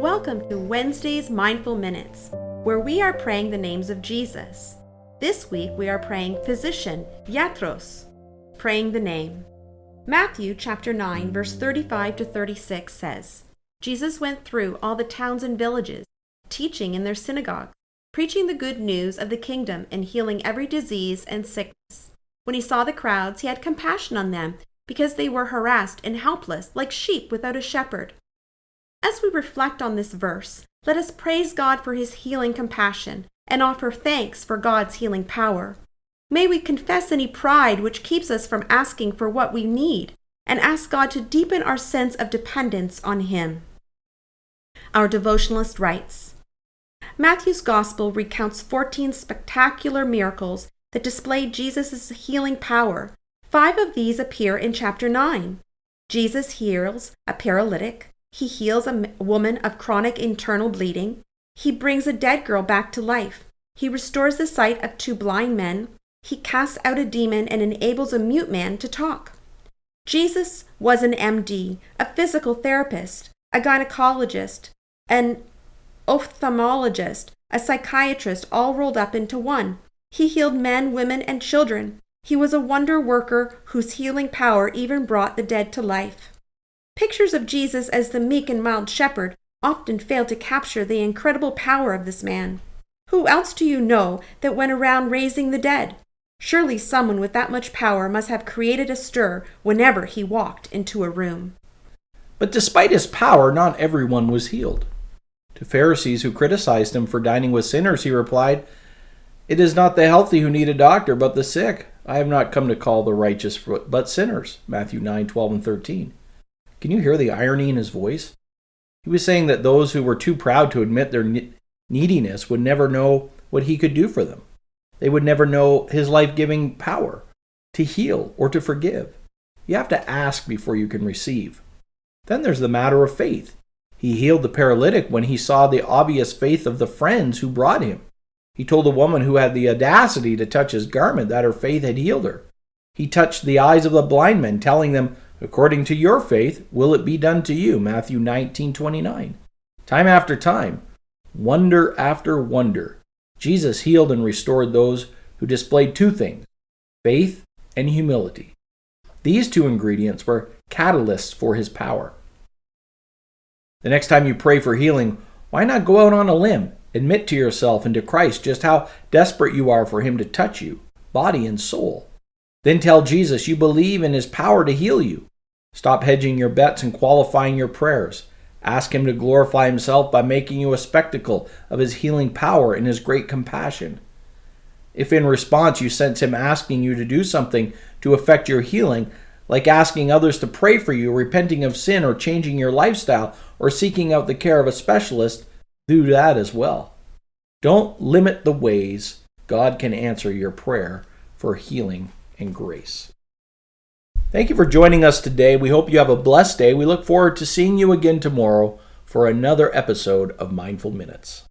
Welcome to Wednesday's Mindful Minutes, where we are praying the names of Jesus. This week we are praying Physician, Iatros, praying the name. Matthew chapter 9, verse 35 to 36 says, Jesus went through all the towns and villages, teaching in their synagogues, preaching the good news of the kingdom and healing every disease and sickness. When he saw the crowds, he had compassion on them because they were harassed and helpless like sheep without a shepherd. As we reflect on this verse, let us praise God for his healing compassion and offer thanks for God's healing power. May we confess any pride which keeps us from asking for what we need and ask God to deepen our sense of dependence on him. Our devotionalist writes, Matthew's gospel recounts 14 spectacular miracles that displayed Jesus' healing power. 5 of these appear in chapter 9. Jesus heals a paralytic. He heals a woman of chronic internal bleeding. He brings a dead girl back to life. He restores the sight of 2 blind men. He casts out a demon and enables a mute man to talk. Jesus was an MD, a physical therapist, a gynecologist, an ophthalmologist, a psychiatrist, all rolled up into one. He healed men, women, and children. He was a wonder worker whose healing power even brought the dead to life. Pictures of Jesus as the meek and mild shepherd often fail to capture the incredible power of this man. Who else do you know that went around raising the dead? Surely someone with that much power must have created a stir whenever he walked into a room. But despite his power, not everyone was healed. To Pharisees who criticized him for dining with sinners, he replied, "It is not the healthy who need a doctor, but the sick. I have not come to call the righteous, but sinners." Matthew 9:12 and 13. Can you hear the irony in his voice? He was saying that those who were too proud to admit their neediness would never know what he could do for them. They would never know his life-giving power to heal or to forgive. You have to ask before you can receive. Then there's the matter of faith. He healed the paralytic when he saw the obvious faith of the friends who brought him. He told a woman who had the audacity to touch his garment that her faith had healed her. He touched the eyes of the blind men, telling them, "According to your faith, will it be done to you?" Matthew 19:29. Time after time, wonder after wonder, Jesus healed and restored those who displayed 2 things, faith and humility. These 2 ingredients were catalysts for his power. The next time you pray for healing, why not go out on a limb? Admit to yourself and to Christ just how desperate you are for him to touch you, body and soul. Then tell Jesus you believe in his power to heal you. Stop hedging your bets and qualifying your prayers. Ask him to glorify himself by making you a spectacle of his healing power and his great compassion. If in response you sense him asking you to do something to affect your healing, like asking others to pray for you, repenting of sin, or changing your lifestyle, or seeking out the care of a specialist, do that as well. Don't limit the ways God can answer your prayer for healing and grace. Thank you for joining us today. We hope you have a blessed day. We look forward to seeing you again tomorrow for another episode of Mindful Minutes.